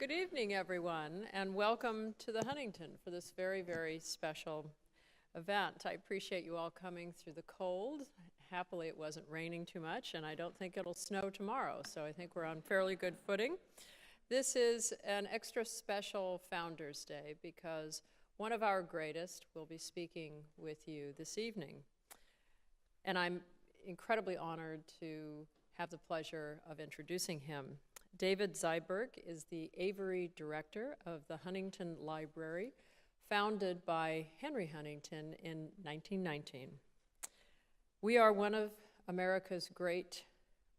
Good evening, everyone, and welcome to the Huntington for this very, very special event. I appreciate you all coming through the cold. Happily, it wasn't raining too much, and I don't think it'll snow tomorrow, so I think we're on fairly good footing. This is an extra special Founders Day because one of our greatest will be speaking with you this evening. And I'm incredibly honored to have the pleasure of introducing him. David Zeidberg is the Avery Director of the Huntington Library, founded by Henry Huntington in 1919. We are one of America's great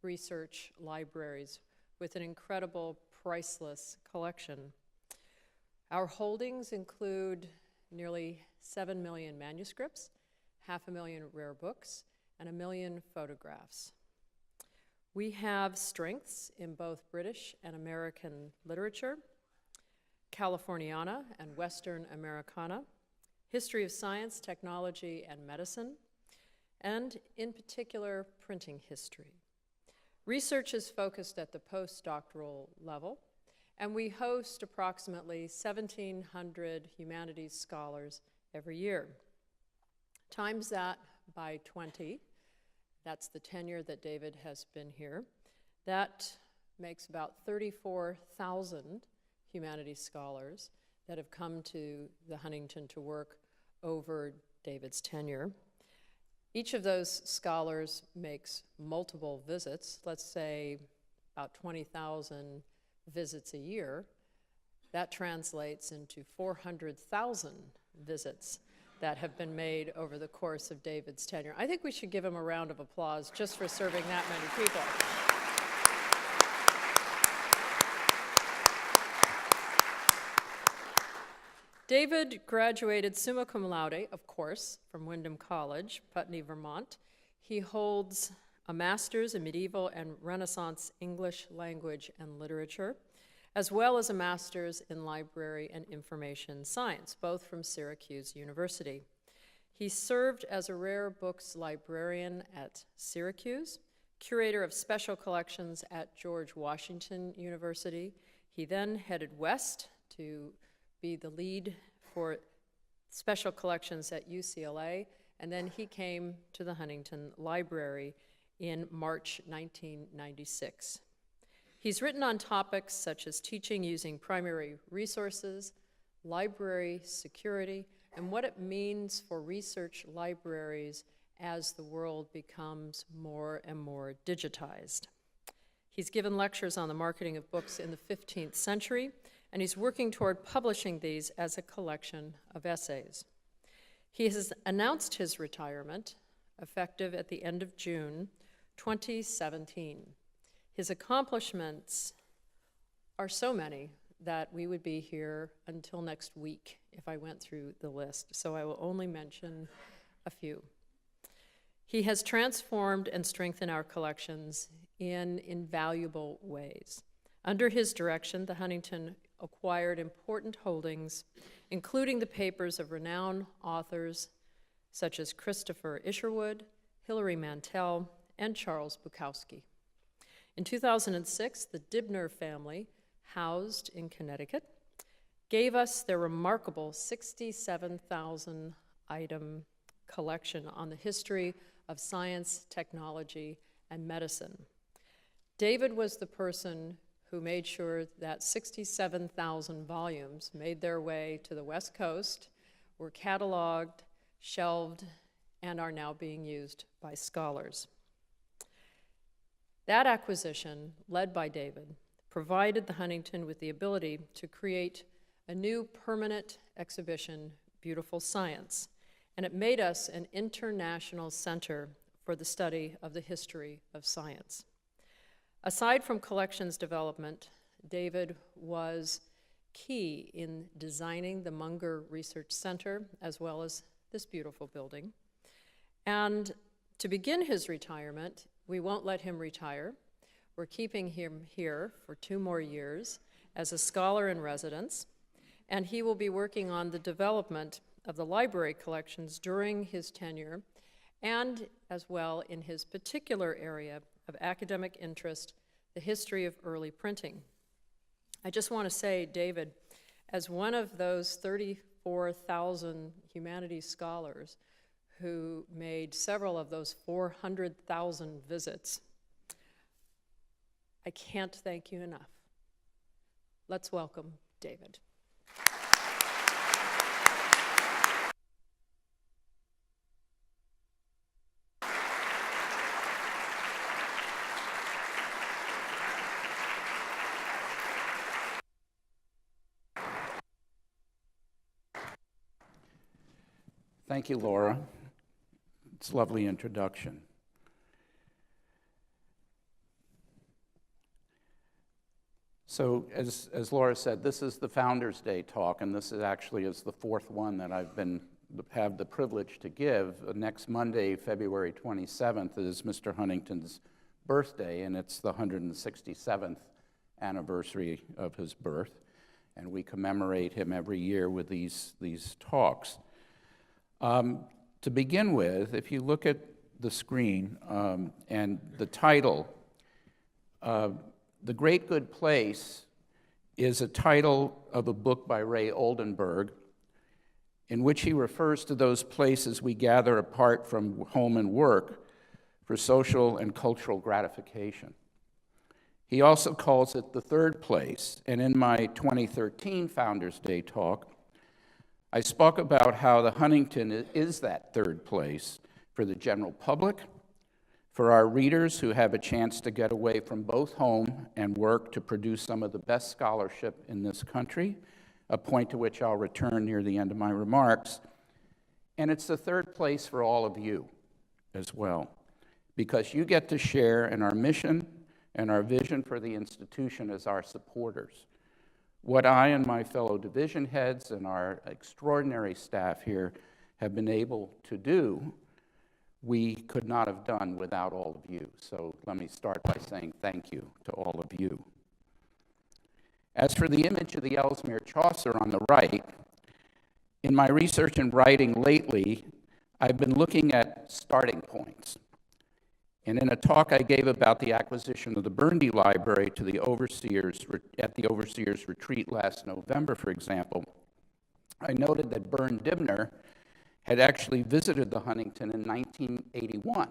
research libraries with an incredible, priceless collection. Our holdings include nearly 7 million manuscripts, 500,000 rare books, and 1 million photographs. We have strengths in both British and American literature, Californiana and Western Americana, history of science, technology, and medicine, and in particular, printing history. Research is focused at the postdoctoral level, and we host approximately 1,700 humanities scholars every year. Times that by 20, that's the tenure that David has been here. That makes about 34,000 humanities scholars that have come to the Huntington to work over David's tenure. Each of those scholars makes multiple visits, let's say about 20,000 visits a year. That translates into 400,000 visits that have been made over the course of David's tenure. I think we should give him a round of applause just for serving that many people. David graduated summa cum laude, of course, from Windham College, Putney, Vermont. He holds a master's in medieval and Renaissance English language and literature, as well as a master's in library and information science, both from Syracuse University. He served as a rare books librarian at Syracuse, curator of special collections at George Washington University. He then headed west to be the lead for special collections at UCLA, and then he came to the Huntington Library in March 1996. He's written on topics such as teaching using primary resources, library security, and what it means for research libraries as the world becomes more and more digitized. He's given lectures on the marketing of books in the 15th century, and he's working toward publishing these as a collection of essays. He has announced his retirement, effective at the end of June 2017. His accomplishments are so many that we would be here until next week if I went through the list, so I will only mention a few. He has transformed and strengthened our collections in invaluable ways. Under his direction, the Huntington acquired important holdings, including the papers of renowned authors such as Christopher Isherwood, Hilary Mantel, and Charles Bukowski. In 2006, the Dibner family, housed in Connecticut, gave us their remarkable 67,000-item collection on the history of science, technology, and medicine. David was the person who made sure that 67,000 volumes made their way to the West Coast, were cataloged, shelved, and are now being used by scholars. That acquisition, led by David, provided the Huntington with the ability to create a new permanent exhibition, Beautiful Science, and it made us an international center for the study of the history of science. Aside from collections development, David was key in designing the Munger Research Center, as well as this beautiful building. And to begin his retirement, we won't let him retire. We're keeping him here for 2 more years as a scholar in residence, and he will be working on the development of the library collections during his tenure, and as well in his particular area of academic interest, the history of early printing. I just want to say, David, as one of those 34,000 humanities scholars who made several of those 400,000 visits, I can't thank you enough. Let's welcome David. Thank you, Laura. It's a lovely introduction. So, as Laura said, this is the Founders Day talk, and this is actually the fourth one that I've have the privilege to give. Next Monday, February 27th, is Mr. Huntington's birthday, and it's the 167th anniversary of his birth, and we commemorate him every year with these talks. To begin with, if you look at the screen and the title, The Great Good Place is a title of a book by Ray Oldenburg in which he refers to those places we gather apart from home and work for social and cultural gratification. He also calls it the third place, and in my 2013 Founders Day talk, I spoke about how the Huntington is that third place for the general public, for our readers who have a chance to get away from both home and work to produce some of the best scholarship in this country, a point to which I'll return near the end of my remarks. And it's the third place for all of you as well, because you get to share in our mission and our vision for the institution as our supporters. What I and my fellow division heads and our extraordinary staff here have been able to do, we could not have done without all of you. So let me start by saying thank you to all of you. As for the image of the Ellesmere Chaucer on the right, in my research and writing lately, I've been looking at starting points. And in a talk I gave about the acquisition of the Burndy Library to the overseers at the Overseers Retreat last November, for example, I noted that Bern Dibner had actually visited the Huntington in 1981,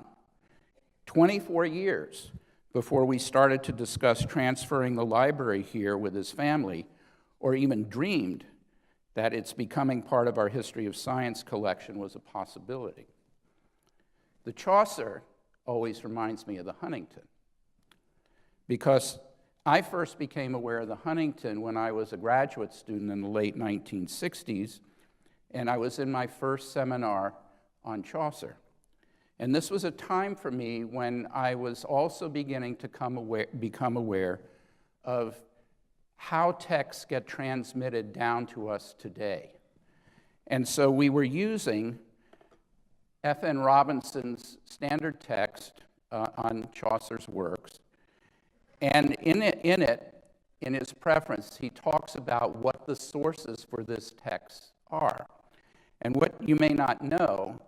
24 years before we started to discuss transferring the library here with his family, or even dreamed that its becoming part of our History of Science collection was a possibility. The Chaucer always reminds me of the Huntington, because I first became aware of the Huntington when I was a graduate student in the late 1960s, and I was in my first seminar on Chaucer. And this was a time for me when I was also beginning to become aware of how texts get transmitted down to us today. And so we were using F.N. Robinson's standard text on Chaucer's works. And in his preface, he talks about what the sources for this text are. And what you may not know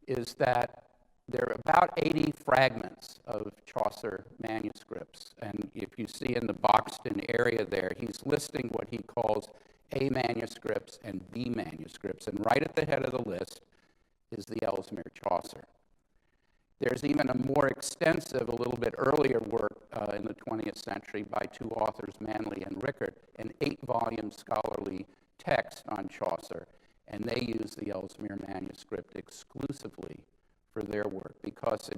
is that there are about 80 fragments of Chaucer manuscripts. And if you see in the boxed-in area there, he's listing what he calls A manuscripts and B manuscripts. And right at the head of the list is the Ellesmere Chaucer. There's even a more extensive, a little bit earlier work in the 20th century by two authors, Manley and Rickert, an 8-volume scholarly text on Chaucer, and they use the Ellesmere manuscript exclusively for their work because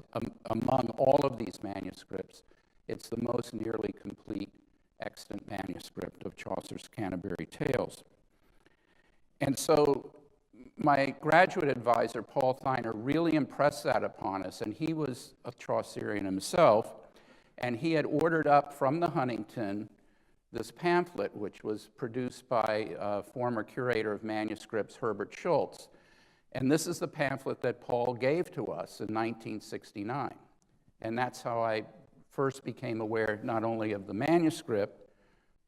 among all of these manuscripts, it's the most nearly complete extant manuscript of Chaucer's Canterbury Tales. And so my graduate advisor, Paul Theiner, really impressed that upon us, and he was a Chaucerian himself, and he had ordered up from the Huntington this pamphlet, which was produced by former curator of manuscripts, Herbert Schultz. And this is the pamphlet that Paul gave to us in 1969. And that's how I first became aware not only of the manuscript,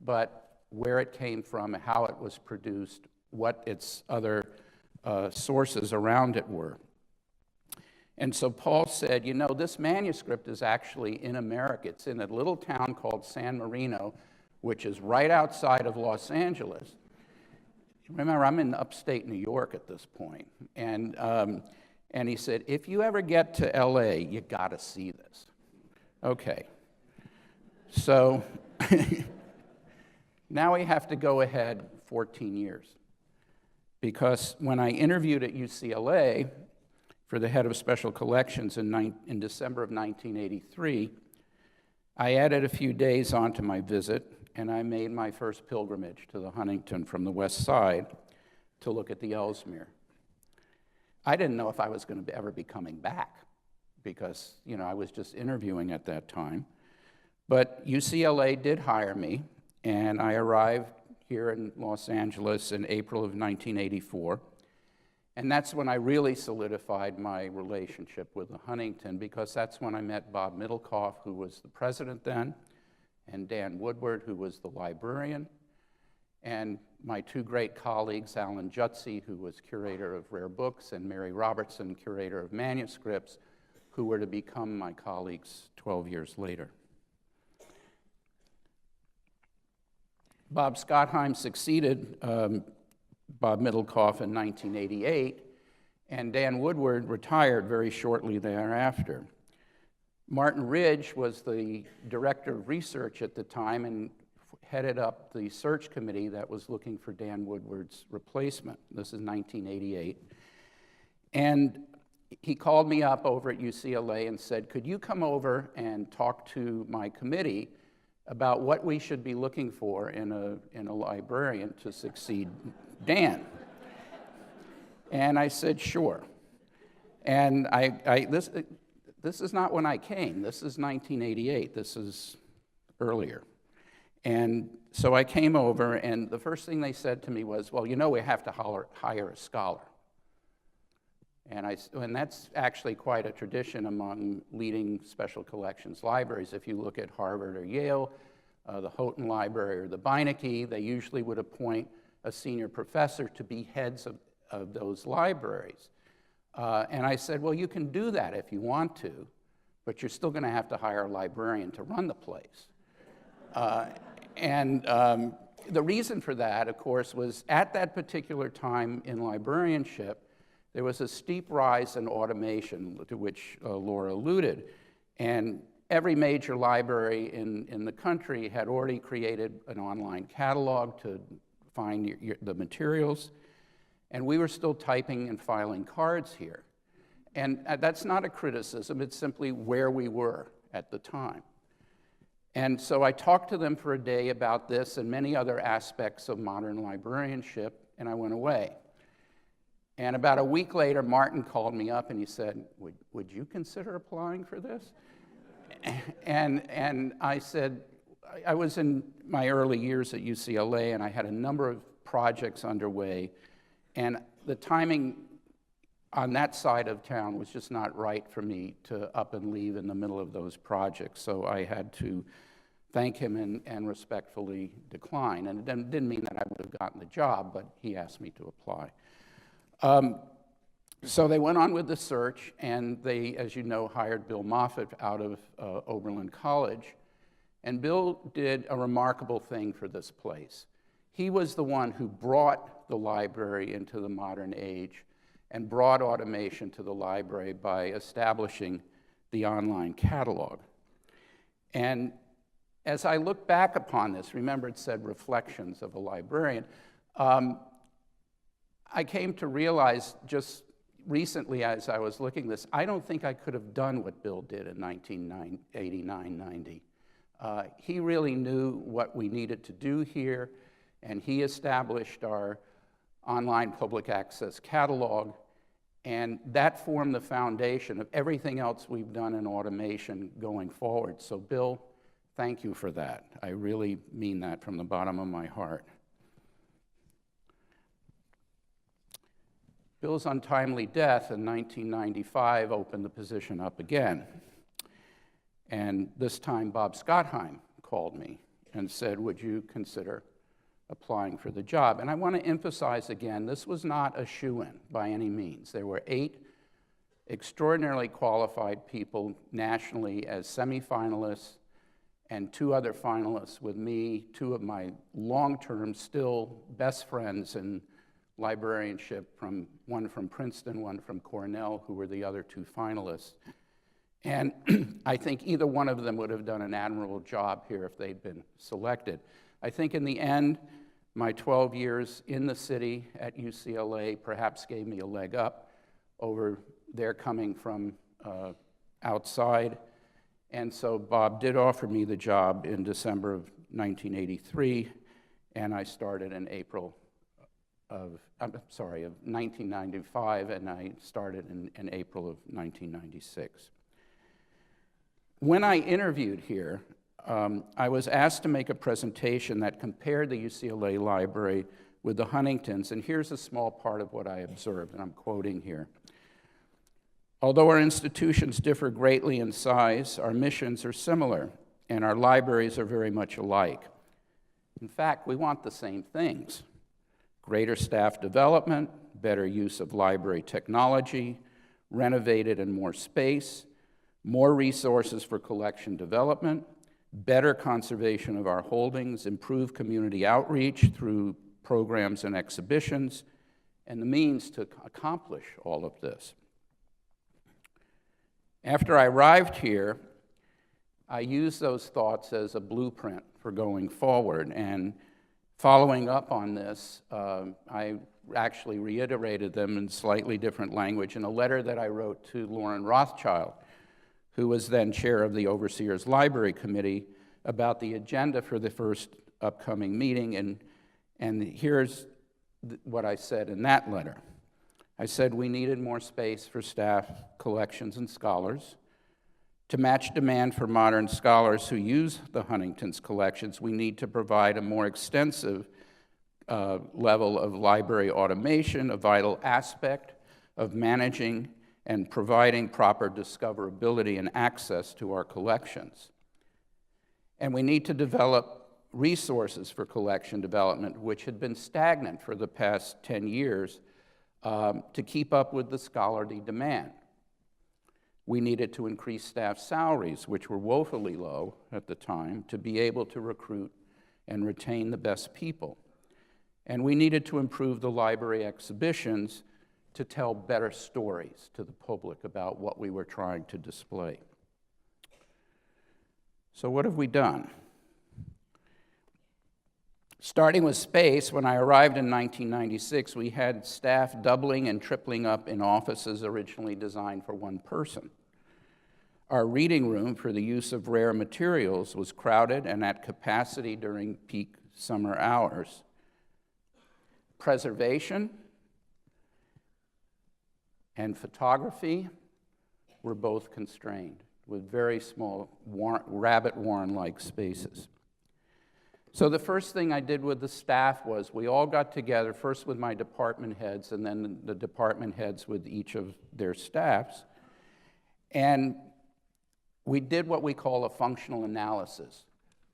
but where it came from, how it was produced, what its other sources around it were. And so Paul said, you know, this manuscript is actually in America. It's in a little town called San Marino, which is right outside of Los Angeles. Remember, I'm in upstate New York at this point. And he said, if you ever get to LA, you gotta see this. Okay. So now we have to go ahead 14 years. Because when I interviewed at UCLA for the head of special collections in December of 1983, I added a few days onto my visit, and I made my first pilgrimage to the Huntington from the west side to look at the Ellesmere. I didn't know if I was going to ever be coming back because, I was just interviewing at that time. But UCLA did hire me, and I arrived here in Los Angeles in April of 1984. And that's when I really solidified my relationship with the Huntington, because that's when I met Bob Middlecoff, who was the president then, and Dan Woodward, who was the librarian, and my two great colleagues, Alan Jutzi, who was curator of rare books, and Mary Robertson, curator of manuscripts, who were to become my colleagues 12 years later. Scott Hein succeeded Bob Middlecoff in 1988, and Dan Woodward retired very shortly thereafter. Martin Ridge was the director of research at the time and headed up the search committee that was looking for Dan Woodward's replacement. This is 1988. And he called me up over at UCLA and said, could you come over and talk to my committee about what we should be looking for in a librarian to succeed Dan? And I said, sure. And this is not when I came. This is 1988. This is earlier. And so I came over, and the first thing they said to me was, well, we have to hire a scholar. And that's actually quite a tradition among leading special collections libraries. If you look at Harvard or Yale, the Houghton Library or the Beinecke, they usually would appoint a senior professor to be heads of those libraries. And I said, well, you can do that if you want to, but you're still going to have to hire a librarian to run the place. The reason for that, of course, was at that particular time in librarianship, there was a steep rise in automation, to which Laura alluded. And every major library in the country had already created an online catalog to find the materials. And we were still typing and filing cards here. And that's not a criticism, it's simply where we were at the time. And so I talked to them for a day about this and many other aspects of modern librarianship, and I went away. And about a week later, Martin called me up and he said, would you consider applying for this? And I said, I was in my early years at UCLA, and I had a number of projects underway, and the timing on that side of town was just not right for me to up and leave in the middle of those projects. So I had to thank him and respectfully decline. And it didn't mean that I would have gotten the job, but he asked me to apply. So they went on with the search, and they, as you know, hired Bill Moffett out of Oberlin College. And Bill did a remarkable thing for this place. He was the one who brought the library into the modern age and brought automation to the library by establishing the online catalog. And as I look back upon this, remember it said reflections of a librarian, I came to realize just recently as I was looking at this, I don't think I could have done what Bill did in 1989-90. He really knew what we needed to do here, and he established our online public access catalog, and that formed the foundation of everything else we've done in automation going forward. So Bill, thank you for that. I really mean that from the bottom of my heart. Bill's untimely death in 1995 opened the position up again. And this time Scott Hein called me and said, would you consider applying for the job? And I want to emphasize again, this was not a shoo-in by any means. There were 8 extraordinarily qualified people nationally as semifinalists, and 2 other finalists with me, 2 of my long-term, still best friends in librarianship, one from Princeton, one from Cornell, who were the other 2 finalists. And I think either one of them would have done an admirable job here if they'd been selected. I think in the end, my 12 years in the city at UCLA perhaps gave me a leg up over their coming from outside. And so Bob did offer me the job in December of 1983, and I started in April of 1995, and I started in April of 1996. When I interviewed here, I was asked to make a presentation that compared the UCLA library with the Huntingtons, and here's a small part of what I observed, and I'm quoting here. Although our institutions differ greatly in size, our missions are similar, and our libraries are very much alike. In fact, we want the same things: greater staff development, better use of library technology, renovated and more space, more resources for collection development, better conservation of our holdings, improved community outreach through programs and exhibitions, and the means to accomplish all of this. After I arrived here, I used those thoughts as a blueprint for going forward, and following up on this, I actually reiterated them in slightly different language in a letter that I wrote to Lauren Rothschild, who was then chair of the Overseer's Library Committee, about the agenda for the first upcoming meeting, and here's what I said in that letter. I said we needed more space for staff, collections, and scholars. To match demand for modern scholars who use the Huntington's collections, we need to provide a more extensive level of library automation, a vital aspect of managing and providing proper discoverability and access to our collections. And we need to develop resources for collection development, which had been stagnant for the past 10 years, to keep up with the scholarly demand. We needed to increase staff salaries, which were woefully low at the time, to be able to recruit and retain the best people. And we needed to improve the library exhibitions to tell better stories to the public about what we were trying to display. So what have we done? Starting with space, when I arrived in 1996, we had staff doubling and tripling up in offices originally designed for 1 person. Our reading room for the use of rare materials was crowded and at capacity during peak summer hours. Preservation and photography were both constrained with very small rabbit warren-like spaces. So the first thing I did with the staff was we all got together, first with my department heads and then the department heads with each of their staffs, and we did what we call a functional analysis.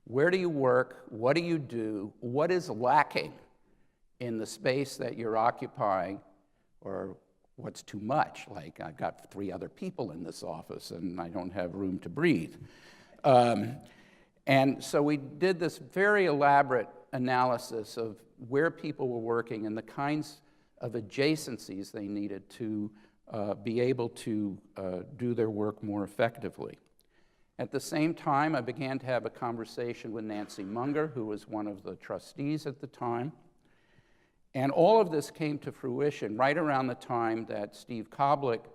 Where do you work? What do you do? What is lacking in the space that you're occupying, or what's too much? Like, I've got 3 other people in this office and I don't have room to breathe. And so we did this very elaborate analysis of where people were working and the kinds of adjacencies they needed to be able to do their work more effectively. At the same time, I began to have a conversation with Nancy Munger, who was one of the trustees at the time. And all of this came to fruition right around the time that Steve Koblich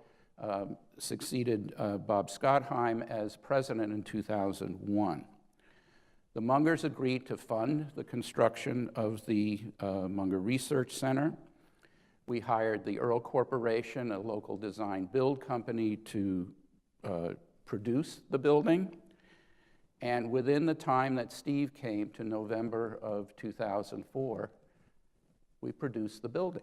succeeded Bob Scott Hein as president in 2001. The Mungers agreed to fund the construction of the Munger Research Center. We hired the Earl Corporation, a local design build company, to produce the building. And within the time that Steve came, to November of 2004, we produced the building.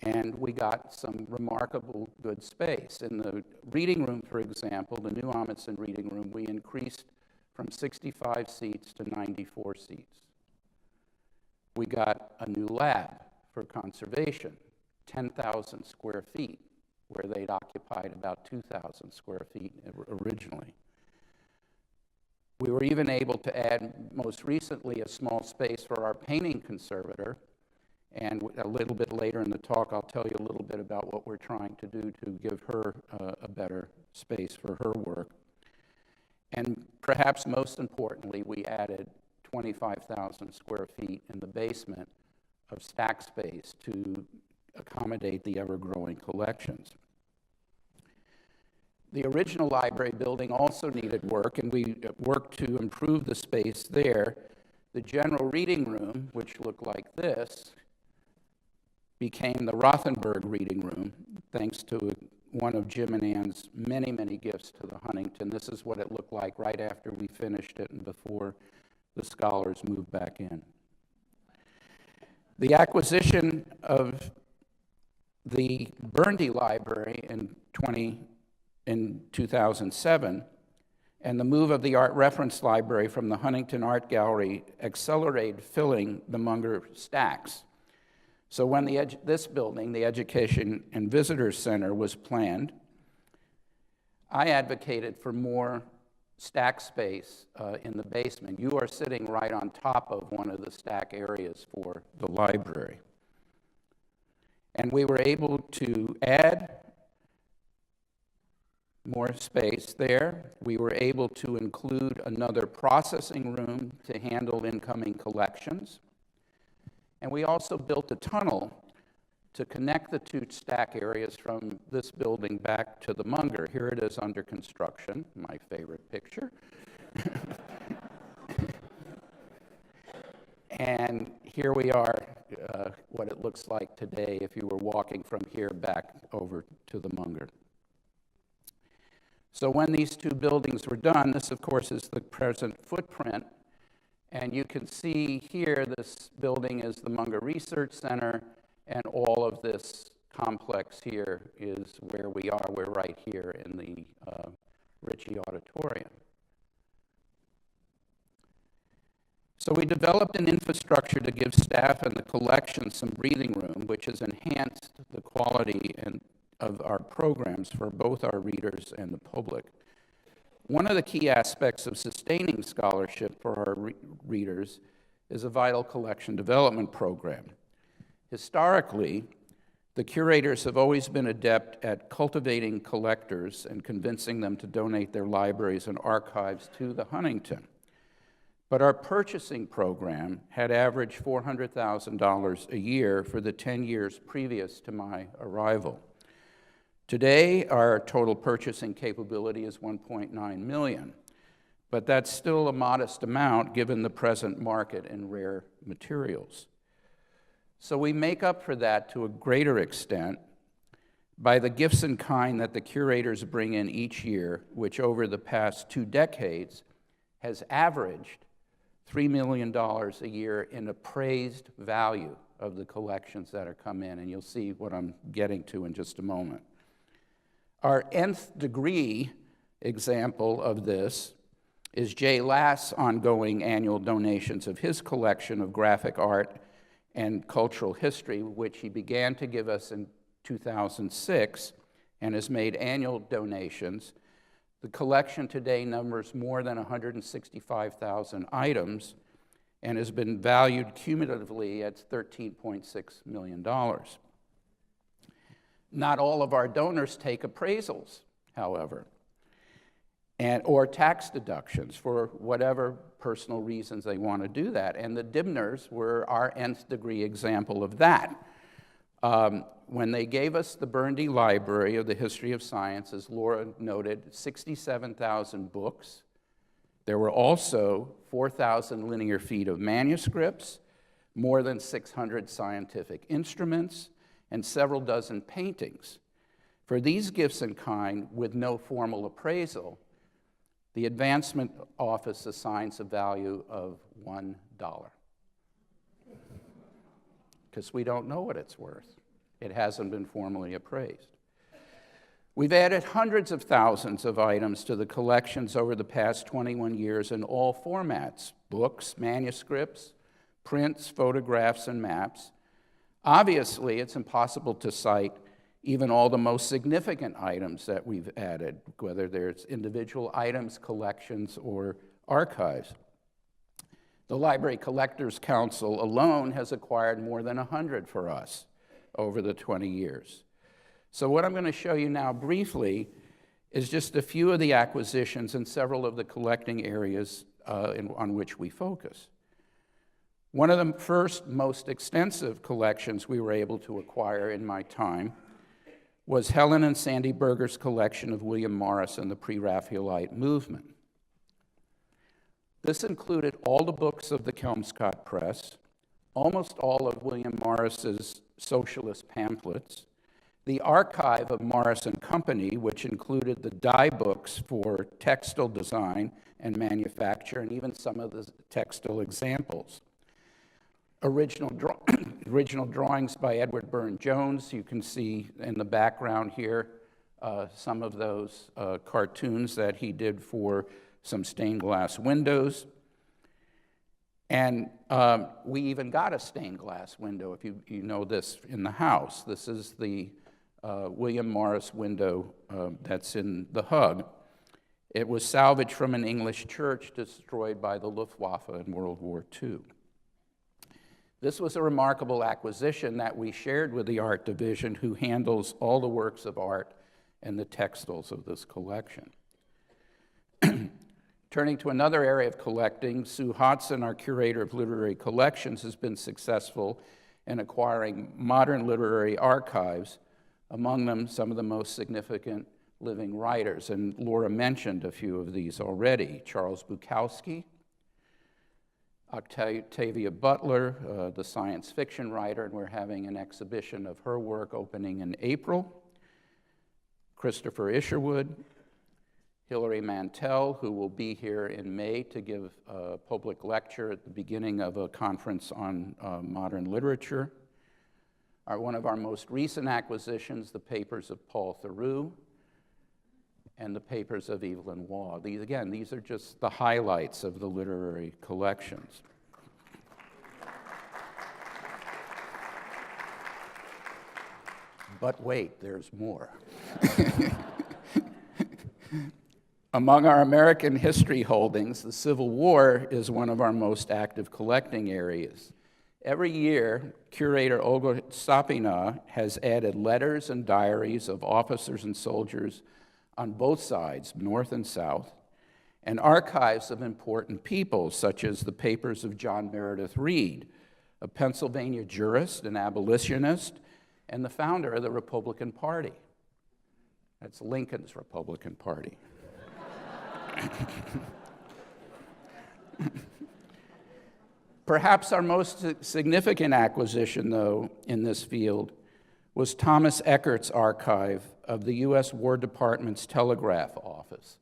And we got some remarkable good space. In the reading room, for example, the new Amundsen reading room, we increased from 65 seats to 94 seats. We got a new lab for conservation, 10,000 square feet, where they'd occupied about 2,000 square feet originally. We were even able to add, most recently, a small space for our painting conservator. And a little bit later in the talk, I'll tell you a little bit about what we're trying to do to give her a better space for her work. And perhaps most importantly, we added 25,000 square feet in the basement of stack space to accommodate the ever-growing collections. The original library building also needed work, and we worked to improve the space there. The general reading room, which looked like this, became the Rothenberg reading room, thanks to one of Jim and Ann's many, many gifts to the Huntington. This is what it looked like right after we finished it and before the scholars moved back in. The acquisition of the Burndy Library in 2007 and the move of the Art Reference Library from the Huntington Art Gallery accelerated filling the Munger stacks. So when this building, the Education and Visitors Center, was planned, I advocated for more stack space in the basement. You are sitting right on top of one of the stack areas for the library. And we were able to add more space there. We were able to include another processing room to handle incoming collections. And we also built a tunnel to connect the two stack areas from this building back to the Munger. Here it is under construction, my favorite picture. And here we are, what it looks like today if you were walking from here back over to the Munger. So when these two buildings were done, this of course is the present footprint. And you can see here, this building is the Munger Research Center, and all of this complex here is where we are. We're right here in the Ritchie Auditorium. So we developed an infrastructure to give staff and the collection some breathing room, which has enhanced the quality of our programs for both our readers and the public. One of the key aspects of sustaining scholarship for our readers is a vital collection development program. Historically, the curators have always been adept at cultivating collectors and convincing them to donate their libraries and archives to the Huntington. But our purchasing program had averaged $400,000 a year for the 10 years previous to my arrival. Today, our total purchasing capability is $1.9 million, but that's still a modest amount given the present market in rare materials. So we make up for that to a greater extent by the gifts in kind that the curators bring in each year, which over the past 2 decades has averaged $3 million a year in appraised value of the collections that are come in, and you'll see what I'm getting to in just a moment. Our nth degree example of this is Jay Lass' ongoing annual donations of his collection of graphic art and cultural history, which he began to give us in 2006 and has made annual donations. The collection today numbers more than 165,000 items and has been valued cumulatively at $13.6 million. Not all of our donors take appraisals, however, or tax deductions for whatever personal reasons they want to do that. And the Dibners were our nth degree example of that. When they gave us the Burndy Library of the History of Science, as Laura noted, 67,000 books. There were also 4,000 linear feet of manuscripts, more than 600 scientific instruments, and several dozen paintings. For these gifts in kind, with no formal appraisal, the advancement office assigns a value of $1. Because we don't know what it's worth. It hasn't been formally appraised. We've added hundreds of thousands of items to the collections over the past 21 years in all formats: books, manuscripts, prints, photographs, and maps. Obviously, it's impossible to cite even all the most significant items that we've added, whether there's individual items, collections, or archives. The Library Collectors Council alone has acquired more than 100 for us over the 20 years. So what I'm going to show you now briefly is just a few of the acquisitions and several of the collecting areas on which we focus. One of the first most extensive collections we were able to acquire in my time was Helen and Sandy Berger's collection of William Morris and the Pre-Raphaelite movement. This included all the books of the Kelmscott Press, almost all of William Morris's socialist pamphlets, the archive of Morris and Company, which included the dye books for textile design and manufacture, and even some of the textile examples. Original drawings by Edward Burne-Jones. You can see in the background here some of those cartoons that he did for some stained glass windows. And we even got a stained glass window, if you know this, in the house. This is the William Morris window that's in the Hug. It was salvaged from an English church destroyed by the Luftwaffe in World War II. This was a remarkable acquisition that we shared with the art division, who handles all the works of art and the textiles of this collection. Turning to another area of collecting, Sue Hodson, our curator of literary collections, has been successful in acquiring modern literary archives, among them some of the most significant living writers. And Laura mentioned a few of these already. Charles Bukowski, Octavia Butler, the science fiction writer, and we're having an exhibition of her work opening in April. Christopher Isherwood, Hilary Mantel, who will be here in May to give a public lecture at the beginning of a conference on modern literature. One of our most recent acquisitions, the papers of Paul Theroux and the papers of Evelyn Waugh. These are just the highlights of the literary collections. But wait, there's more. Among our American history holdings, the Civil War is one of our most active collecting areas. Every year, curator Olga Sapina has added letters and diaries of officers and soldiers on both sides, North and South, and archives of important people, such as the papers of John Meredith Reed, a Pennsylvania jurist and abolitionist, and the founder of the Republican Party. That's Lincoln's Republican Party. Perhaps our most significant acquisition, though, in this field was Thomas Eckerts Archive of the U.S. War Department's Telegraph Office.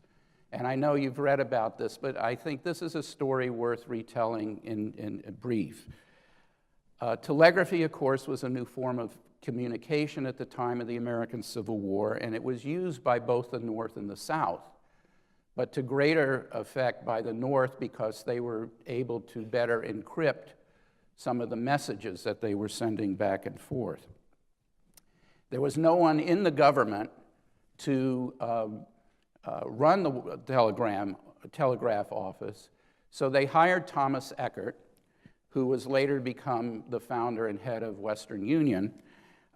And I know you've read about this, but I think this is a story worth retelling in brief. Telegraphy, of course, was a new form of communication at the time of the American Civil War, and it was used by both the North and the South, but to greater effect by the North because they were able to better encrypt some of the messages that they were sending back and forth. There was no one in the government to run the telegraph office, so they hired Thomas Eckert, who was later to become the founder and head of Western Union,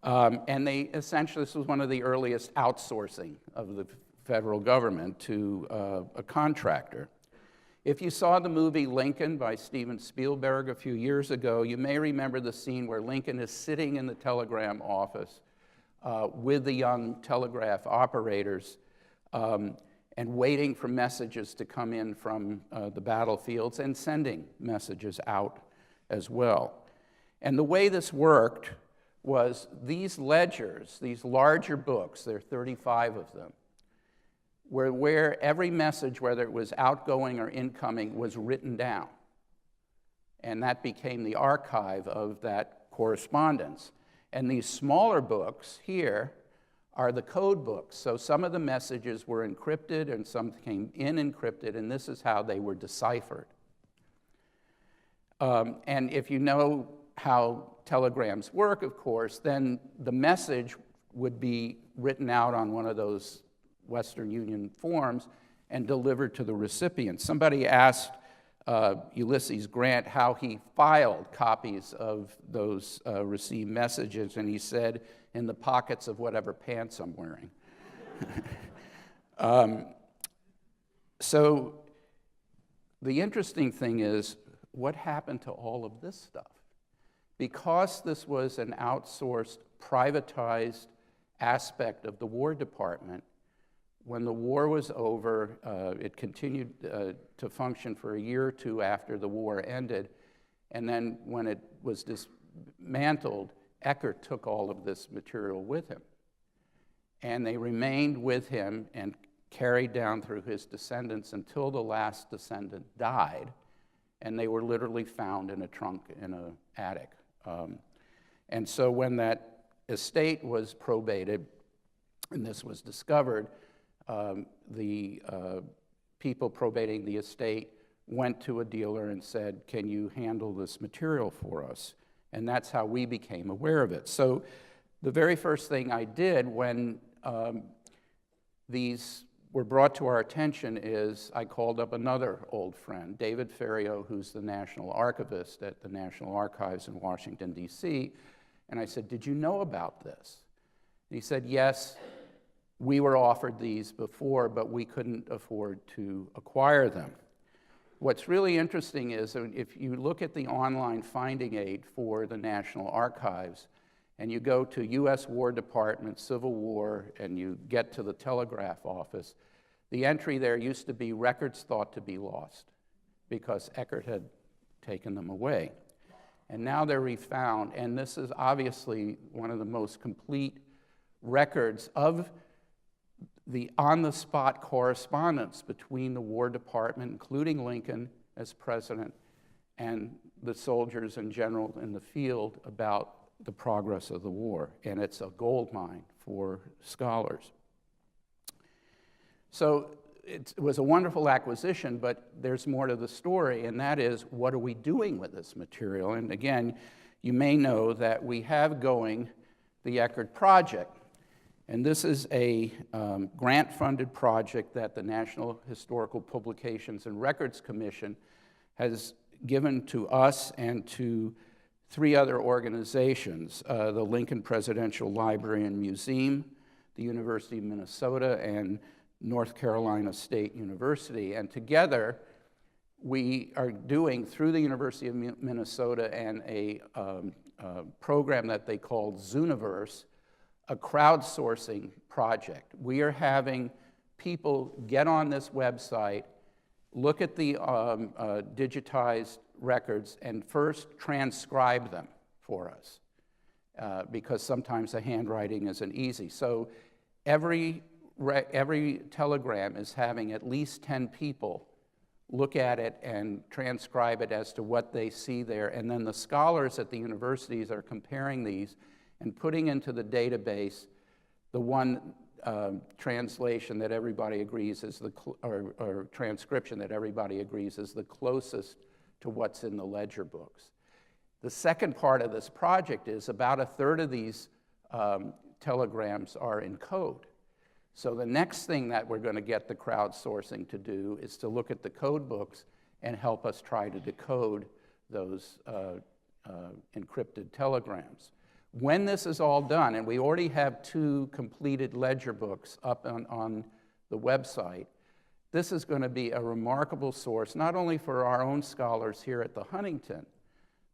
and they essentially, this was one of the earliest outsourcing of the federal government to a contractor. If you saw the movie Lincoln by Steven Spielberg a few years ago, you may remember the scene where Lincoln is sitting in the telegram office with the young telegraph operators and waiting for messages to come in from the battlefields and sending messages out as well. And the way this worked was these ledgers, these larger books, there are 35 of them, where every message, whether it was outgoing or incoming, was written down. And that became the archive of that correspondence. And these smaller books here are the code books. So some of the messages were encrypted and some came in encrypted, and this is how they were deciphered. And if you know how telegrams work, of course, then the message would be written out on one of those Western Union forms, and delivered to the recipient. Somebody asked Ulysses Grant how he filed copies of those received messages, and he said, in the pockets of whatever pants I'm wearing. So the interesting thing is, what happened to all of this stuff? Because this was an outsourced, privatized aspect of the War Department, when the war was over, it continued to function for a year or two after the war ended, and then when it was dismantled, Eckert took all of this material with him. And they remained with him and carried down through his descendants until the last descendant died, and they were literally found in a trunk in an attic. And so when that estate was probated, and this was discovered, the people probating the estate went to a dealer and said, can you handle this material for us? And that's how we became aware of it. So the very first thing I did when these were brought to our attention is I called up another old friend, David Ferriero, who's the National Archivist at the National Archives in Washington, D.C., and I said, did you know about this? And he said, yes, we were offered these before, but we couldn't afford to acquire them. What's really interesting is if you look at the online finding aid for the National Archives, and you go to U.S. War Department, Civil War, and you get to the telegraph office, the entry there used to be records thought to be lost because Eckert had taken them away. And now they're refound, and this is obviously one of the most complete records of the on-the-spot correspondence between the War Department, including Lincoln as president, and the soldiers in general in the field about the progress of the war. And it's a gold mine for scholars. So it was a wonderful acquisition, but there's more to the story, and that is, what are we doing with this material? And again, you may know that we have going the Eckerts Project. And this is a grant-funded project that the National Historical Publications and Records Commission has given to us and to 3 other organizations, the Lincoln Presidential Library and Museum, the University of Minnesota, and North Carolina State University. And together, we are doing, through the University of Minnesota and a program that they called Zooniverse, a crowdsourcing project. We are having people get on this website, look at the digitized records, and first transcribe them for us, because sometimes the handwriting isn't easy. So every telegram is having at least 10 people look at it and transcribe it as to what they see there, and then the scholars at the universities are comparing these and putting into the database the one translation that everybody agrees is or transcription that everybody agrees is the closest to what's in the ledger books. The second part of this project is about 1/3 of these telegrams are in code. So the next thing that we're going to get the crowdsourcing to do is to look at the code books and help us try to decode those encrypted telegrams. When this is all done, and we already have 2 completed ledger books up on the website, this is going to be a remarkable source, not only for our own scholars here at the Huntington,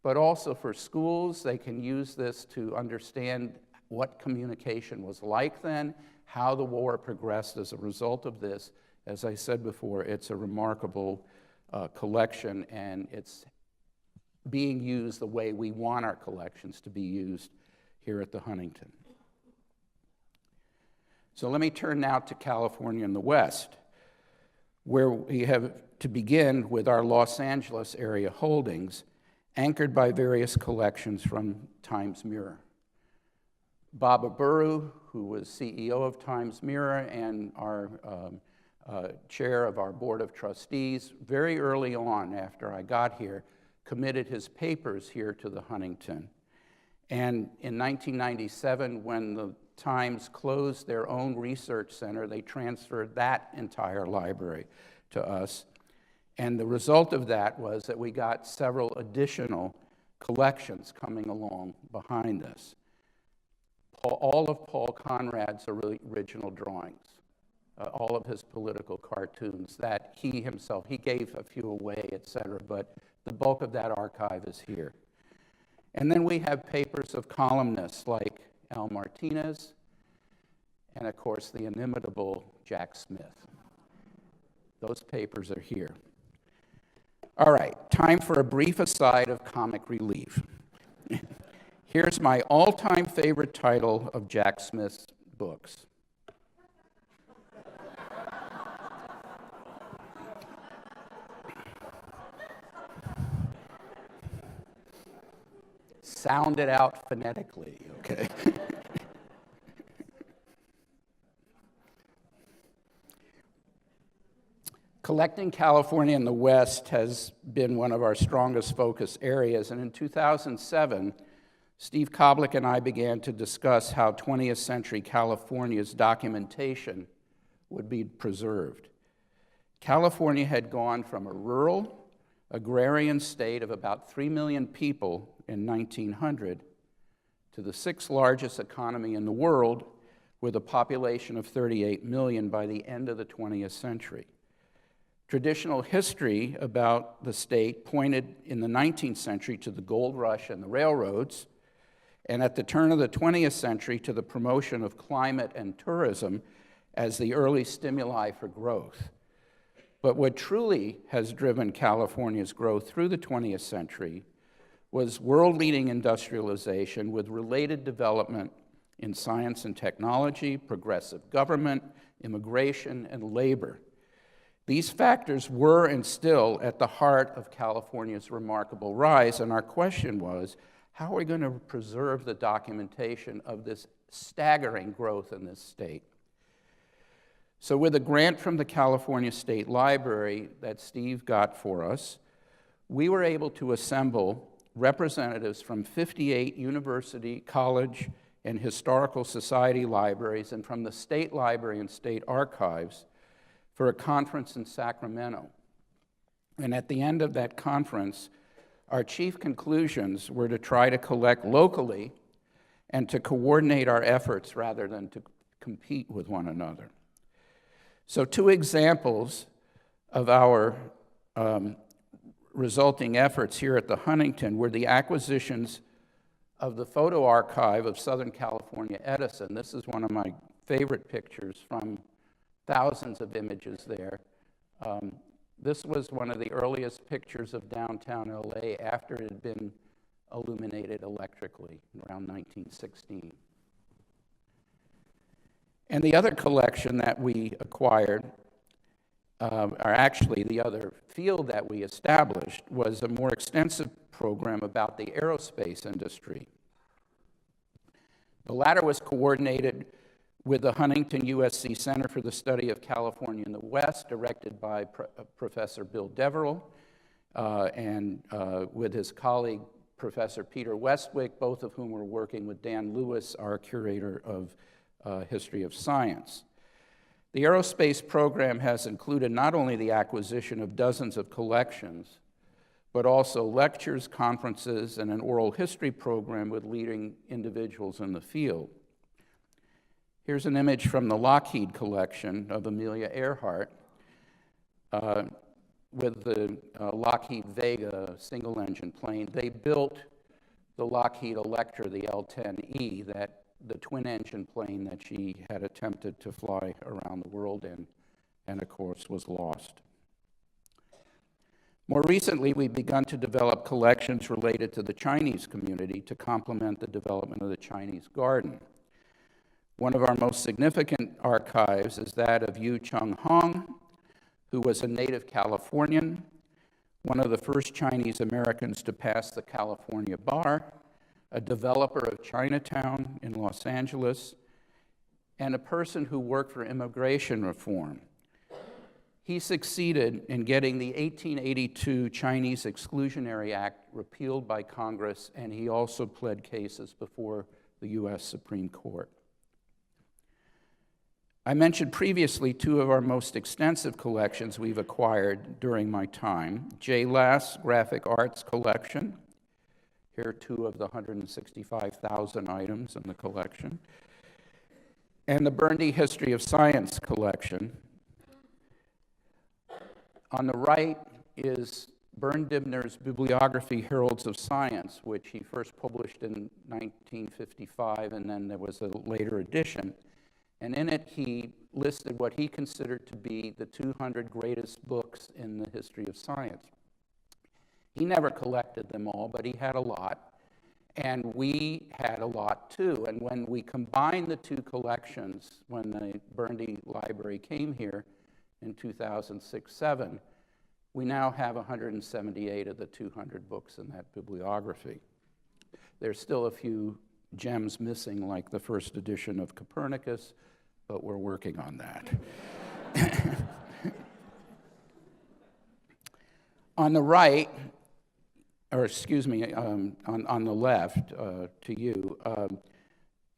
but also for schools. They can use this to understand what communication was like then, how the war progressed as a result of this. As I said before, it's a remarkable collection, and it's being used the way we want our collections to be used here at the Huntington. So let me turn now to California and the West, where we have to begin with our Los Angeles area holdings, anchored by various collections from Times-Mirror. Baba Buru, who was CEO of Times-Mirror and our chair of our board of trustees, very early on after I got here, committed his papers here to the Huntington. And in 1997, when the Times closed their own research center, they transferred that entire library to us. And the result of that was that we got several additional collections coming along behind us. All of Paul Conrad's original drawings, all of his political cartoons that he himself, he gave a few away, et cetera, but the bulk of that archive is here. And then we have papers of columnists like Al Martinez, and of course the inimitable Jack Smith. Those papers are here. All right, time for a brief aside of comic relief. Here's my all-time favorite title of Jack Smith's books. Sound it out phonetically, okay? Collecting California in the West has been one of our strongest focus areas, and in 2007, Steve Koblich and I began to discuss how 20th century California's documentation would be preserved. California had gone from a rural, agrarian state of about 3 million people in 1900 to the 6th largest economy in the world with a population of 38 million by the end of the 20th century. Traditional history about the state pointed in the 19th century to the gold rush and the railroads, and at the turn of the 20th century to the promotion of climate and tourism as the early stimuli for growth. But what truly has driven California's growth through the 20th century was world-leading industrialization with related development in science and technology, progressive government, immigration, and labor. These factors were and still at the heart of California's remarkable rise, and our question was, how are we going to preserve the documentation of this staggering growth in this state? So with a grant from the California State Library that Steve got for us, we were able to assemble representatives from 58 university, college, and historical society libraries, and from the State Library and State Archives for a conference in Sacramento. And at the end of that conference, our chief conclusions were to try to collect locally and to coordinate our efforts rather than to compete with one another. So 2 examples of our resulting efforts here at the Huntington were the acquisitions of the photo archive of Southern California Edison. This is one of my favorite pictures from thousands of images there. This was one of the earliest pictures of downtown LA after it had been illuminated electrically around 1916. And the other collection that we acquired, or actually the other field that we established, was a more extensive program about the aerospace industry. The latter was coordinated with the Huntington USC Center for the Study of California in the West, directed by Professor Bill Deverell, and with his colleague, Professor Peter Westwick, both of whom were working with Dan Lewis, our curator of history of science. The aerospace program has included not only the acquisition of dozens of collections, but also lectures, conferences, and an oral history program with leading individuals in the field. Here's an image from the Lockheed collection of Amelia Earhart with the Lockheed Vega single-engine plane. They built the Lockheed Electra, the L-10E, the twin-engine plane that she had attempted to fly around the world in, and of course was lost. More recently, we've begun to develop collections related to the Chinese community to complement the development of the Chinese garden. One of our most significant archives is that of Yu Chung Hong, who was a native Californian, one of the first Chinese Americans to pass the California bar, a developer of Chinatown in Los Angeles, and a person who worked for immigration reform. He succeeded in getting the 1882 Chinese Exclusionary Act repealed by Congress, and he also pled cases before the U.S. Supreme Court. I mentioned previously two of our most extensive collections we've acquired during my time. J. Lass Graphic Arts Collection. Here are two of the 165,000 items in the collection. And the Burndy History of Science Collection. On the right is Bernd Dibner's bibliography, Heralds of Science, which he first published in 1955, and then there was a later edition. And in it, he listed what he considered to be the 200 greatest books in the history of science. He never collected them all, but he had a lot. And we had a lot too. And when we combined the two collections, when the Burndy Library came here in 2006-07, we now have 178 of the 200 books in that bibliography. There's still a few gems missing, like the first edition of Copernicus, but we're working on that. On the right, or excuse me, on the left to you,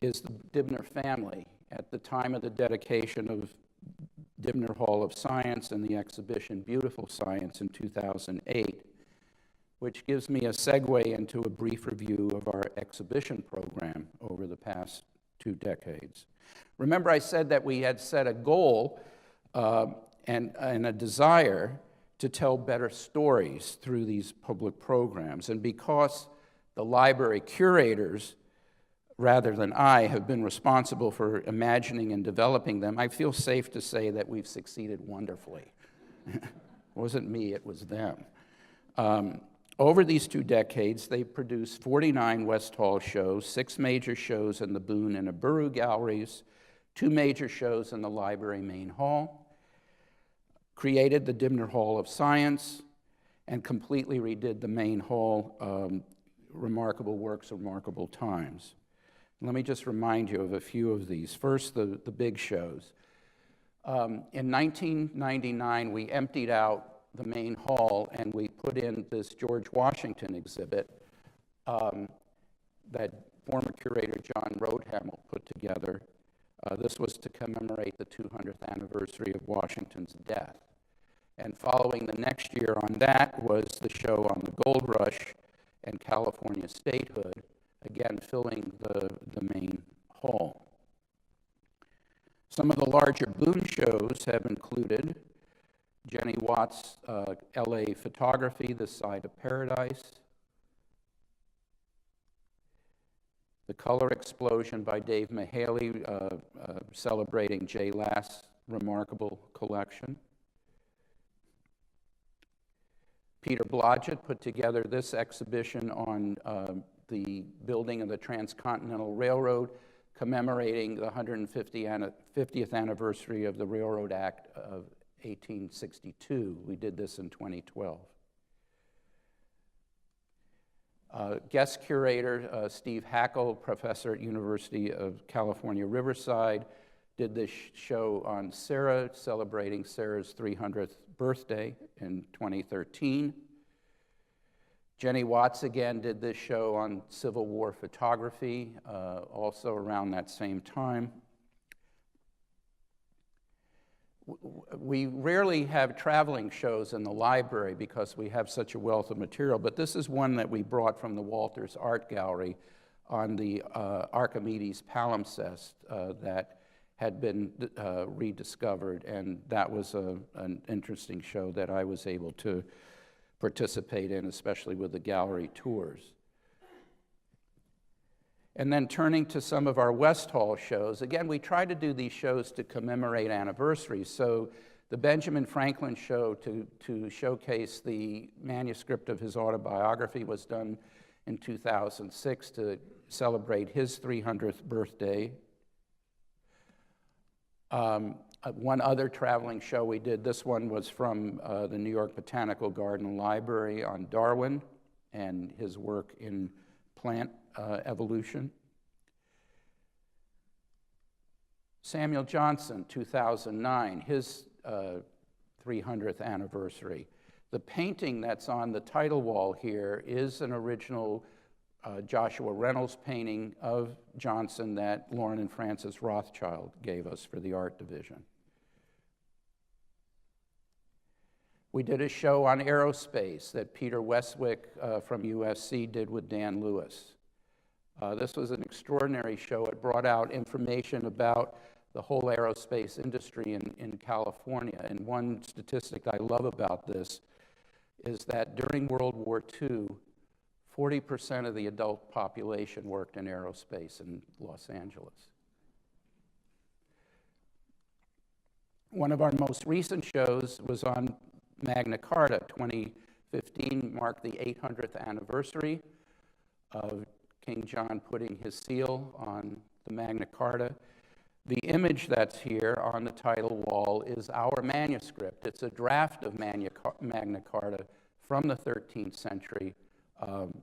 is the Dibner family. At the time of the dedication of Dibner Hall of Science and the exhibition Beautiful Science in 2008, which gives me a segue into a brief review of our exhibition program over the past 2 decades. Remember, I said that we had set a goal and a desire to tell better stories through these public programs. And because the library curators, rather than I, have been responsible for imagining and developing them, I feel safe to say that we've succeeded wonderfully. It wasn't me, it was them. Over these 2 decades, they produced 49 West Hall shows, 6 major shows in the Boone and Aburu galleries, 2 major shows in the library main hall, created the Dibner Hall of Science, and completely redid the main hall, Remarkable Works, Remarkable Times. Let me just remind you of a few of these. First, the big shows. In 1999, we emptied out the main hall and we put in this George Washington exhibit that former curator John Rothschild put together. This was to commemorate the 200th anniversary of Washington's death. And following the next year on that was the show on the gold rush and California statehood, again filling the main hall. Some of the larger Boone shows have included Jenny Watt's LA Photography, This Side of Paradise, The Color Explosion by Dave Mahaley, celebrating J. Lass' remarkable collection. Peter Blodgett put together this exhibition on the building of the Transcontinental Railroad, commemorating the 150th anniversary of the Railroad Act of 1862. We did this in 2012. Guest curator Steve Hackle, professor at University of California, Riverside, did this show on Sarah, celebrating Sarah's 300th birthday in 2013. Jenny Watts again did this show on Civil War photography, also around that same time. We rarely have traveling shows in the library because we have such a wealth of material, but this is one that we brought from the Walters Art Gallery on the Archimedes palimpsest that had been rediscovered, and that was an interesting show that I was able to participate in, especially with the gallery tours. And then turning to some of our West Hall shows, again, we try to do these shows to commemorate anniversaries. So the Benjamin Franklin show to showcase the manuscript of his autobiography was done in 2006 to celebrate his 300th birthday. One other traveling show we did, this one was from the New York Botanical Garden Library on Darwin and his work in plant evolution. Samuel Johnson, 2009, his 300th anniversary. The painting that's on the title wall here is an original Joshua Reynolds painting of Johnson that Lauren and Francis Rothschild gave us for the art division. We did a show on aerospace that Peter Westwick from USC did with Dan Lewis. This was an extraordinary show. It brought out information about the whole aerospace industry in California. And one statistic I love about this is that during World War II, 40% of the adult population worked in aerospace in Los Angeles. One of our most recent shows was on Magna Carta. 2015 marked the 800th anniversary of King John putting his seal on the Magna Carta. The image that's here on the title wall is our manuscript. It's a draft of Magna Carta from the 13th century,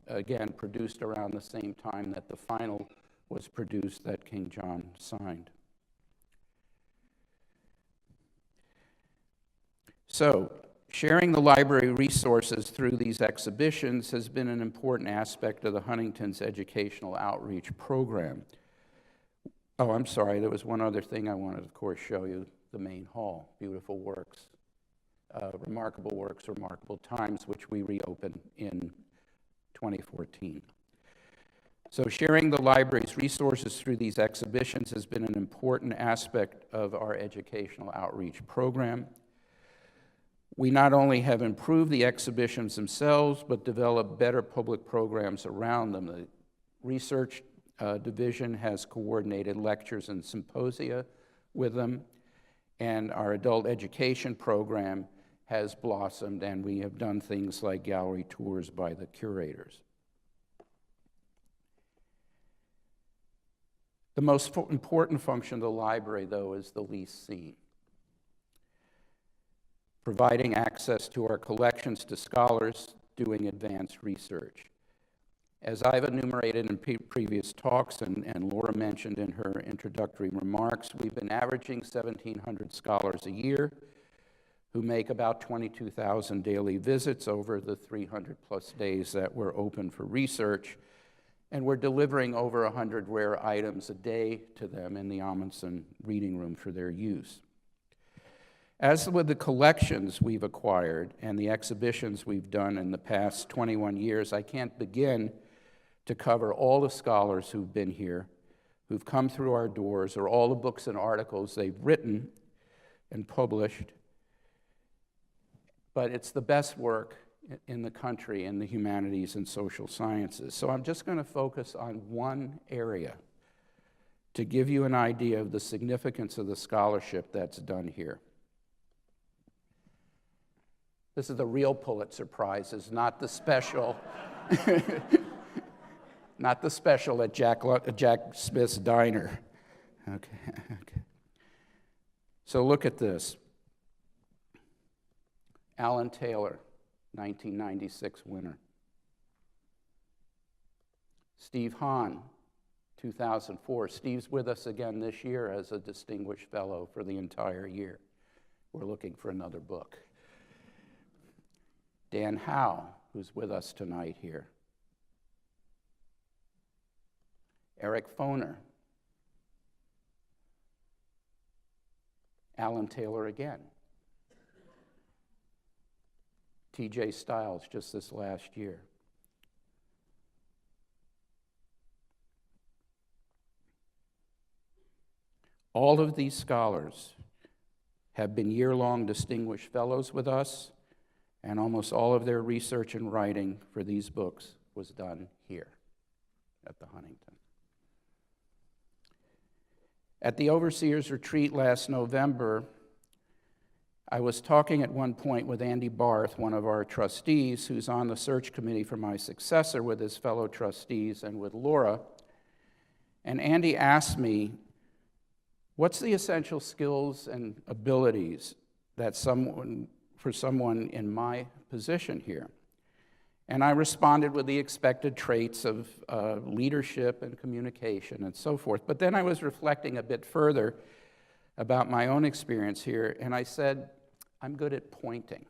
again, produced around the same time that the final was produced that King John signed. So, sharing the library resources through these exhibitions has been an important aspect of the Huntington's educational outreach program. Oh, I'm sorry, there was one other thing I wanted to, of course, show you, the main hall, beautiful works, remarkable works, remarkable times, which we reopened in 2014. So sharing the library's resources through these exhibitions has been an important aspect of our educational outreach program. We not only have improved the exhibitions themselves, but developed better public programs around them. The research division has coordinated lectures and symposia with them, and our adult education program has blossomed, and we have done things like gallery tours by the curators. The most important function of the library, though, is the least seen. Providing access to our collections to scholars doing advanced research. As I've enumerated in previous talks, and Laura mentioned in her introductory remarks, we've been averaging 1,700 scholars a year who make about 22,000 daily visits over the 300 plus days that we're open for research, and we're delivering over 100 rare items a day to them in the Amundsen reading room for their use. As with the collections we've acquired and the exhibitions we've done in the past 21 years, I can't begin to cover all the scholars who've been here, who've come through our doors, or all the books and articles they've written and published. But it's the best work in the country in the humanities and social sciences. So I'm just going to focus on one area to give you an idea of the significance of the scholarship that's done here. This is the real Pulitzer Prizes, not the special, not the special at Jack Smith's Diner. Okay. So look at this. Alan Taylor, 1996 winner. Steve Hahn, 2004. Steve's with us again this year as a distinguished fellow for the entire year. We're looking for another book. Dan Howe, who's with us tonight here. Eric Foner. Alan Taylor again. T.J. Stiles just this last year. All of these scholars have been year-long distinguished fellows with us, and almost all of their research and writing for these books was done here at the Huntington. At the Overseers Retreat last November, I was talking at one point with Andy Barth, one of our trustees, who's on the search committee for my successor with his fellow trustees and with Laura. And Andy asked me, what's the essential skills and abilities that for someone in my position here? And I responded with the expected traits of leadership and communication and so forth. But then I was reflecting a bit further about my own experience here, and I said, I'm good at pointing.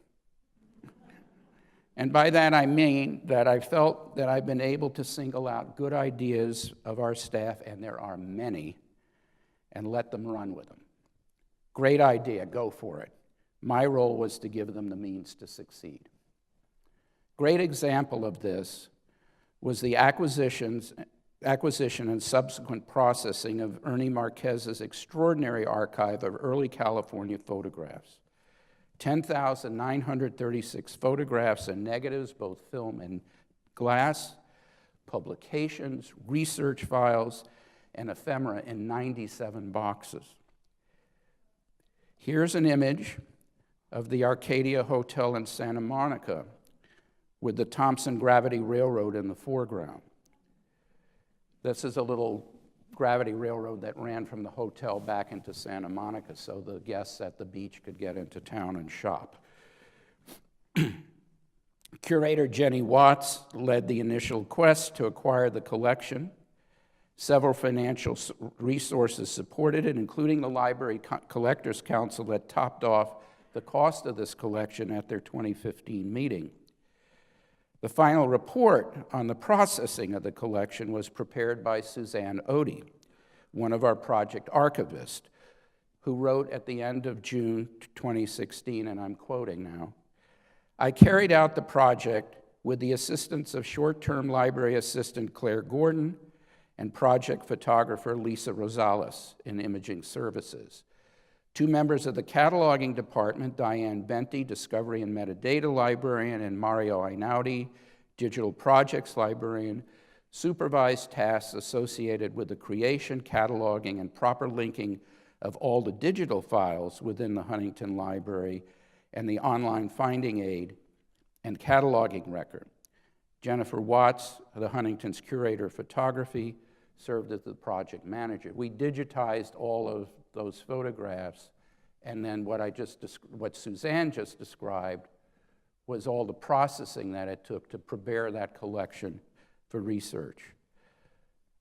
And by that I mean that I felt that I've been able to single out good ideas of our staff, and there are many, and let them run with them. Great idea, go for it. My role was to give them the means to succeed. Great example of this was the acquisition and subsequent processing of Ernie Marquez's extraordinary archive of early California photographs. 10,936 photographs and negatives, both film and glass, publications, research files, and ephemera in 97 boxes. Here's an image of the Arcadia Hotel in Santa Monica with the Thompson Gravity Railroad in the foreground. This is a little gravity railroad that ran from the hotel back into Santa Monica so the guests at the beach could get into town and shop. Curator Jenny Watts led the initial quest to acquire the collection. Several financial resources supported it, including the Library Collectors Council that topped off the cost of this collection at their 2015 meeting. The final report on the processing of the collection was prepared by Suzanne Odie, one of our project archivists, who wrote at the end of June 2016, and I'm quoting now, "I carried out the project with the assistance of short-term library assistant Claire Gordon and project photographer Lisa Rosales in imaging services. 2 members of the cataloging department, Diane Benty, Discovery and Metadata Librarian, and Mario Einaudi, Digital Projects Librarian, supervised tasks associated with the creation, cataloging, and proper linking of all the digital files within the Huntington Library and the online finding aid and cataloging record. Jennifer Watts, the Huntington's curator of photography, served as the project manager." We digitized all of those photographs, and then what Suzanne just described was all the processing that it took to prepare that collection for research.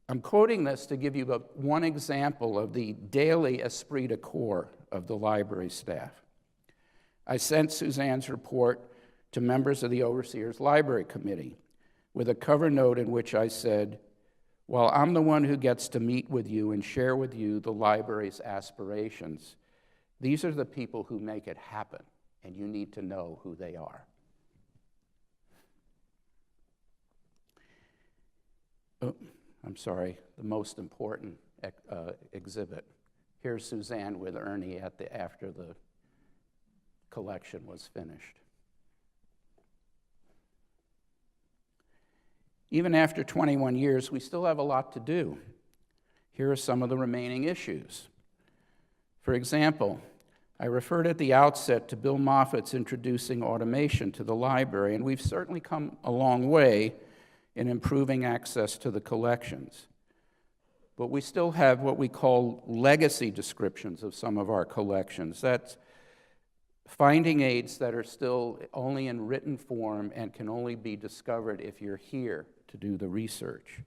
I'm quoting this to give you one example of the daily esprit de corps of the library staff. I sent Suzanne's report to members of the Overseer's Library Committee with a cover note in which I said, "While I'm the one who gets to meet with you and share with you the library's aspirations, these are the people who make it happen, and you need to know who they are." Oh, I'm sorry, the most important exhibit. Here's Suzanne with Ernie after the collection was finished. Even after 21 years, we still have a lot to do. Here are some of the remaining issues. For example, I referred at the outset to Bill Moffat's introducing automation to the library, and we've certainly come a long way in improving access to the collections. But we still have what we call legacy descriptions of some of our collections. That's finding aids that are still only in written form and can only be discovered if you're here to do the research.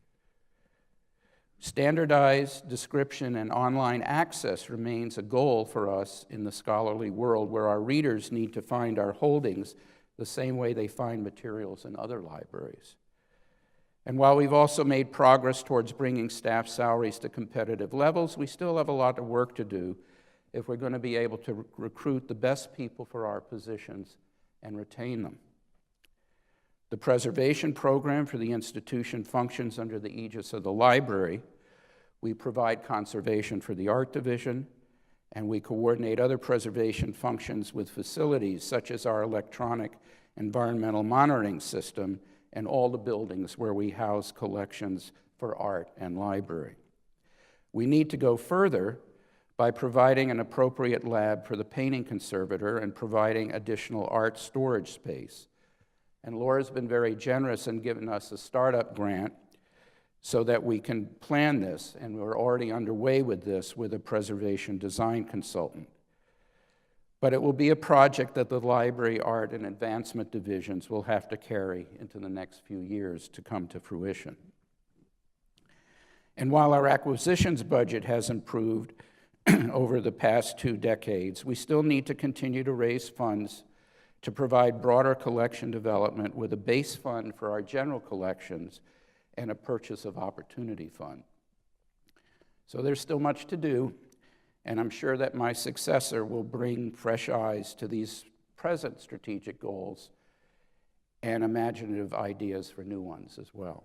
Standardized description and online access remains a goal for us in the scholarly world, where our readers need to find our holdings the same way they find materials in other libraries. And while we've also made progress towards bringing staff salaries to competitive levels, we still have a lot of work to do if we're going to be able to recruit the best people for our positions and retain them. The preservation program for the institution functions under the aegis of the library. We provide conservation for the art division, and we coordinate other preservation functions with facilities such as our electronic environmental monitoring system and all the buildings where we house collections for art and library. We need to go further by providing an appropriate lab for the painting conservator and providing additional art storage space. And Laura's been very generous in giving us a startup grant so that we can plan this, and we're already underway with this with a preservation design consultant. But it will be a project that the library, art, and advancement divisions will have to carry into the next few years to come to fruition. And while our acquisitions budget has improved, over the past 2 decades, we still need to continue to raise funds to provide broader collection development with a base fund for our general collections and a purchase of opportunity fund. So there's still much to do, and I'm sure that my successor will bring fresh eyes to these present strategic goals and imaginative ideas for new ones as well.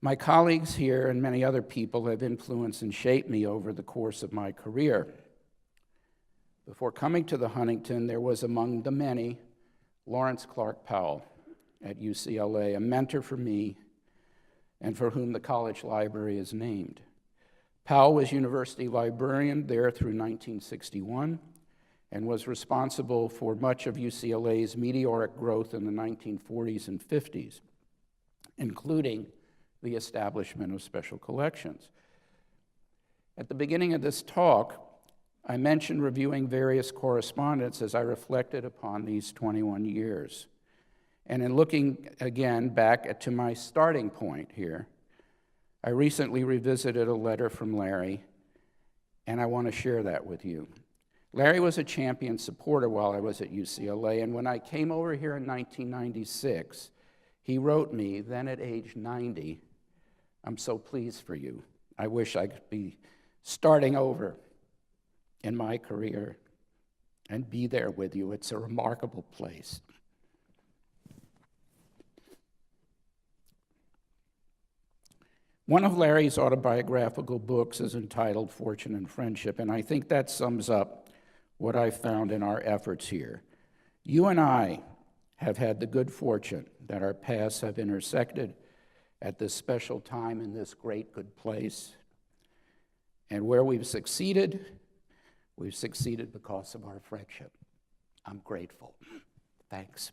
My colleagues here and many other people have influenced and shaped me over the course of my career. Before coming to the Huntington, there was among the many Lawrence Clark Powell at UCLA, a mentor for me and for whom the college library is named. Powell was university librarian there through 1961 and was responsible for much of UCLA's meteoric growth in the 1940s and 50s, including the establishment of special collections. At the beginning of this talk, I mentioned reviewing various correspondence as I reflected upon these 21 years. And in looking again back to my starting point here, I recently revisited a letter from Larry, and I want to share that with you. Larry was a champion supporter while I was at UCLA, and when I came over here in 1996, he wrote me, then at age 90, "I'm so pleased for you. I wish I could be starting over in my career and be there with you. It's a remarkable place." One of Larry's autobiographical books is entitled Fortune and Friendship, and I think that sums up what I found in our efforts here. You and I have had the good fortune that our paths have intersected at this special time in this great good place. And where we've succeeded because of our friendship. I'm grateful. Thanks.